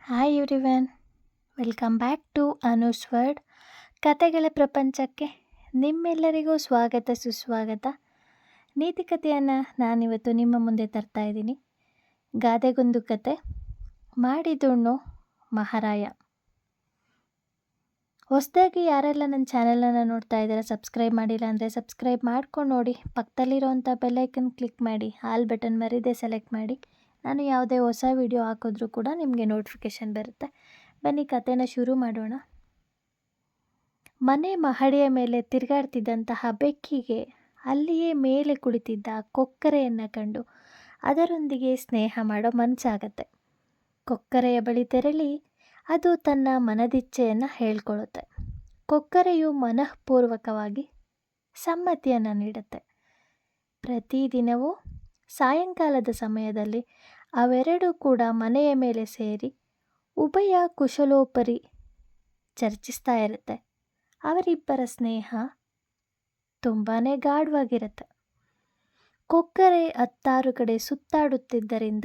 Hi everyone, welcome back to Anu's world. ಕತೆಗಳ ಪ್ರಪಂಚಕ್ಕೆ ನಿಮ್ಮೆಲ್ಲರಿಗೂ ಸ್ವಾಗತ ಸುಸ್ವಾಗತ. ನೀತಿಕತೆಯನ್ನು ನಾನಿವತ್ತು ನಿಮ್ಮ ಮುಂದೆ ತರ್ತಾ ಇದ್ದೀನಿ. ಗಾದೆಗೊಂದು ಕತೆ, ಮಾಡಿದುಣ್ಣು ಮಹಾರಾಯ. ಹೊಸದಾಗಿ ಯಾರೆಲ್ಲ ನನ್ನ ಚಾನಲನ್ನು ನೋಡ್ತಾ ಇದ್ದಾರೆ, ಸಬ್ಸ್ಕ್ರೈಬ್ ಮಾಡಿಲ್ಲ ಅಂದರೆ ಸಬ್ಸ್ಕ್ರೈಬ್ ಮಾಡ್ಕೊಂಡು ನೋಡಿ. ಪಕ್ಕದಲ್ಲಿರೋವಂಥ ಬೆಲ್ಲೈಕನ್ ಕ್ಲಿಕ್ ಮಾಡಿ, ಆಲ್ ಬಟನ್ ಮರೀದೆ ಸೆಲೆಕ್ಟ್ ಮಾಡಿ. ನಾನು ಯಾವುದೇ ಹೊಸ ವಿಡಿಯೋ ಹಾಕಿದ್ರೂ ಕೂಡ ನಿಮಗೆ ನೋಟಿಫಿಕೇಷನ್ ಬರುತ್ತೆ. ಬನ್ನಿ ಕತೆನ ಶುರು ಮಾಡೋಣ. ಮನೆ ಮಹಡಿಯ ಮೇಲೆ ತಿರುಗಾಡ್ತಿದ್ದಂತಹ ಬೆಕ್ಕಿಗೆ ಅಲ್ಲಿಯೇ ಮೇಲೆ ಕುಳಿತಿದ್ದ ಕೊಕ್ಕರೆಯನ್ನು ಕಂಡು ಅದರೊಂದಿಗೆ ಸ್ನೇಹ ಮಾಡೋ ಮನಸ್ಸಾಗತ್ತೆ. ಕೊಕ್ಕರೆಯ ಬಳಿ ತೆರಳಿ ಅದು ತನ್ನ ಮನದಿಚ್ಛೆಯನ್ನು ಹೇಳ್ಕೊಳ್ಳುತ್ತೆ. ಕೊಕ್ಕರೆಯು ಮನಃಪೂರ್ವಕವಾಗಿ ಸಮ್ಮತಿಯನ್ನು ನೀಡುತ್ತೆ. ಪ್ರತಿದಿನವೂ ಸಾಯಂಕಾಲದ ಸಮಯದಲ್ಲಿ ಅವೆರಡೂ ಕೂಡ ಮನೆಯ ಮೇಲೆ ಸೇರಿ ಉಭಯ ಕುಶಲೋಪರಿ ಚರ್ಚಿಸ್ತಾ ಇರುತ್ತೆ. ಅವರಿಬ್ಬರ ಸ್ನೇಹ ತುಂಬಾ ಗಾಢವಾಗಿರುತ್ತೆ. ಕೊಕ್ಕರೆ 10 ಕಡೆ ಸುತ್ತಾಡುತ್ತಿದ್ದರಿಂದ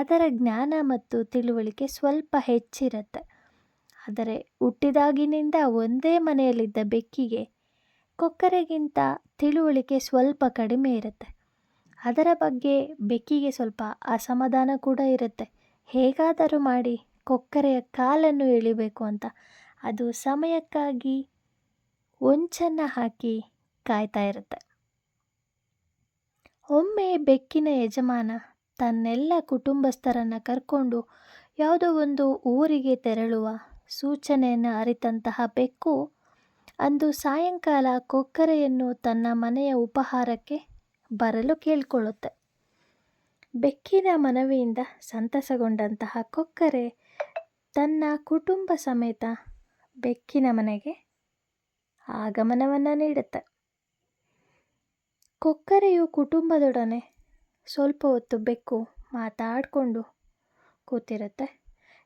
ಅದರ ಜ್ಞಾನ ಮತ್ತು ತಿಳುವಳಿಕೆ ಸ್ವಲ್ಪ ಹೆಚ್ಚಿರುತ್ತೆ. ಆದರೆ ಹುಟ್ಟಿದಾಗಿನಿಂದ ಒಂದೇ ಮನೆಯಲ್ಲಿದ್ದ ಬೆಕ್ಕಿಗೆ ಕೊಕ್ಕರೆಗಿಂತ ತಿಳುವಳಿಕೆ ಸ್ವಲ್ಪ ಕಡಿಮೆ ಇರುತ್ತೆ. ಅದರ ಬಗ್ಗೆ ಬೆಕ್ಕಿಗೆ ಸ್ವಲ್ಪ ಅಸಮಾಧಾನ ಕೂಡ ಇರುತ್ತೆ. ಹೇಗಾದರೂ ಮಾಡಿ ಕೊಕ್ಕರೆಯ ಕಾಲನ್ನು ಎಳಿಬೇಕು ಅಂತ ಅದು ಸಮಯಕ್ಕಾಗಿ ಹೊಂಚನ್ನು ಹಾಕಿ ಕಾಯ್ತಾ ಇರುತ್ತೆ. ಒಮ್ಮೆ ಬೆಕ್ಕಿನ ಯಜಮಾನ ತನ್ನೆಲ್ಲ ಕುಟುಂಬಸ್ಥರನ್ನು ಕರ್ಕೊಂಡು ಯಾವುದೋ ಒಂದು ಊರಿಗೆ ತೆರಳುವ ಸೂಚನೆಯನ್ನು ಅರಿತಂತಹ ಬೆಕ್ಕು ಅಂದು ಸಾಯಂಕಾಲ ಕೊಕ್ಕರೆಯನ್ನು ತನ್ನ ಮನೆಯ ಉಪಹಾರಕ್ಕೆ ಬರಲು ಕೇಳಿಕೊಳ್ಳುತ್ತೆ. ಬೆಕ್ಕಿನ ಮನವಿಯಿಂದ ಸಂತಸಗೊಂಡಂತಹ ಕೊಕ್ಕರೆ ತನ್ನ ಕುಟುಂಬ ಸಮೇತ ಬೆಕ್ಕಿನ ಮನೆಗೆ ಆಗಮನವನ್ನು ನೀಡುತ್ತೆ. ಕೊಕ್ಕರೆಯು ಕುಟುಂಬದೊಡನೆ ಸ್ವಲ್ಪ ಹೊತ್ತು ಬೆಕ್ಕು ಮಾತಾಡಿಕೊಂಡು ಕೂತಿರುತ್ತೆ.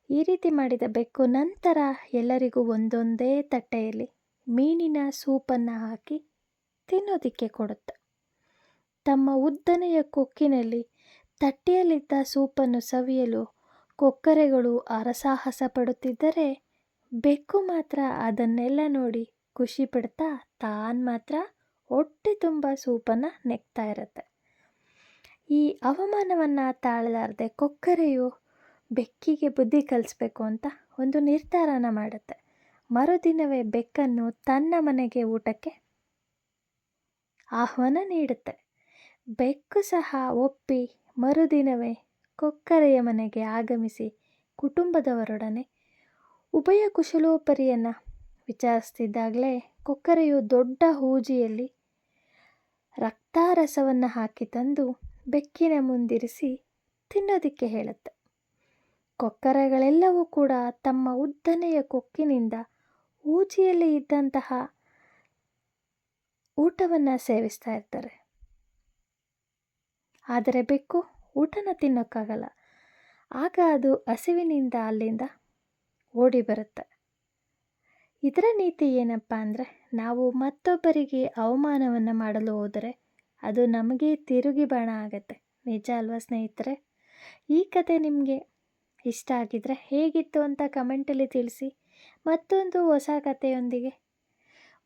ಈ ರೀತಿ ಮಾಡಿದ ಬೆಕ್ಕು ನಂತರ ಎಲ್ಲರಿಗೂ ಒಂದೊಂದೇ ತಟ್ಟೆಯಲ್ಲಿ ಮೀನಿನ ಸೂಪನ್ನು ಹಾಕಿ ತಿನ್ನೋದಕ್ಕೆ ಕೊಡುತ್ತೆ. ತಮ್ಮ ಉದ್ದನೆಯ ಕೊಕ್ಕಿನಲ್ಲಿ ತಟ್ಟೆಯಲ್ಲಿದ್ದ ಸೂಪನ್ನು ಸವಿಯಲು ಕೊಕ್ಕರೆಗಳು ಹರಸಾಹಸ ಪಡುತ್ತಿದ್ದರೆ ಬೆಕ್ಕು ಮಾತ್ರ ಅದನ್ನೆಲ್ಲ ನೋಡಿ ಖುಷಿ ಪಡ್ತಾ ತಾನು ಮಾತ್ರ ಹೊಟ್ಟೆ ತುಂಬ ಸೂಪನ್ನು ನೆಕ್ತಾ ಇರುತ್ತೆ. ಈ ಅವಮಾನವನ್ನು ತಾಳಲಾರದೆ ಕೊಕ್ಕರೆಯು ಬೆಕ್ಕಿಗೆ ಬುದ್ಧಿ ಕಲಿಸ್ಬೇಕು ಅಂತ ಒಂದು ನಿರ್ಧಾರನ ಮಾಡುತ್ತೆ. ಮರುದಿನವೇ ಬೆಕ್ಕನ್ನು ತನ್ನ ಮನೆಗೆ ಊಟಕ್ಕೆ ಆಹ್ವಾನ ನೀಡುತ್ತೆ. ಬೆಕ್ಕು ಸಹ ಒಪ್ಪಿ ಮರುದಿನವೇ ಕೊಕ್ಕರೆಯ ಮನೆಗೆ ಆಗಮಿಸಿ ಕುಟುಂಬದವರೊಡನೆ ಉಭಯ ಕುಶಲೋಪರಿಯನ್ನು ವಿಚಾರಿಸ್ತಿದ್ದಾಗಲೇ ಕೊಕ್ಕರೆಯು ದೊಡ್ಡ ಹೂಜಿಯಲ್ಲಿ ರಕ್ತಾರಸವನ್ನು ಹಾಕಿ ತಂದು ಬೆಕ್ಕಿನ ಮುಂದಿರಿಸಿ ತಿನ್ನೋದಕ್ಕೆ ಹೇಳುತ್ತೆ. ಕೊಕ್ಕರೆಗಳೆಲ್ಲವೂ ಕೂಡ ತಮ್ಮ ಉದ್ದನೆಯ ಕೊಕ್ಕಿನಿಂದ ಹೂಜಿಯಲ್ಲಿ ಇದ್ದಂತಹ ಊಟವನ್ನು ಸೇವಿಸ್ತಾ ಇರ್ತಾರೆ. ಆದರೆ ಬೆಕ್ಕು ಊಟನ ತಿನ್ನೋಕ್ಕಾಗಲ್ಲ. ಆಗ ಅದು ಹಸಿವಿನಿಂದ ಅಲ್ಲಿಂದ ಓಡಿ ಬರುತ್ತೆ. ಇದರ ನೀತಿ ಏನಪ್ಪ ಅಂದರೆ, ನಾವು ಮತ್ತೊಬ್ಬರಿಗೆ ಅವಮಾನವನ್ನು ಮಾಡಲು ಹೋದರೆ ಅದು ನಮಗೆ ತಿರುಗಿ ಬಾಣ ಆಗುತ್ತೆ. ನಿಜ ಅಲ್ವಾ ಸ್ನೇಹಿತರೆ? ಈ ಕತೆ ನಿಮಗೆ ಇಷ್ಟ ಆಗಿದ್ರೆ ಹೇಗಿತ್ತು ಅಂತ ಕಮೆಂಟಲ್ಲಿ ತಿಳಿಸಿ. ಮತ್ತೊಂದು ಹೊಸ ಕಥೆಯೊಂದಿಗೆ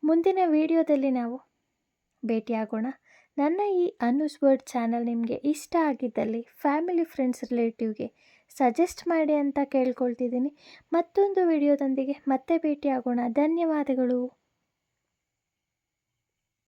ಮುಂದಿನ ವಿಡಿಯೋದಲ್ಲಿ ನಾವು ಭೇಟಿಯಾಗೋಣ. ನನ್ನ ಈ ಅನುಸ್ ವರ್ಡ್ ಚಾನಲ್ ನಿಮಗೆ ಇಷ್ಟ ಆಗಿದ್ದಲ್ಲಿ ಫ್ಯಾಮಿಲಿ, ಫ್ರೆಂಡ್ಸ್, ರಿಲೇಟಿವ್ಗೆ ಸಜೆಸ್ಟ್ ಮಾಡಿ ಅಂತ ಕೇಳ್ಕೊಳ್ತಿದ್ದೀನಿ. ಮತ್ತೊಂದು ವಿಡಿಯೋದೊಂದಿಗೆ ಮತ್ತೆ ಭೇಟಿಯಾಗೋಣ. ಧನ್ಯವಾದಗಳು.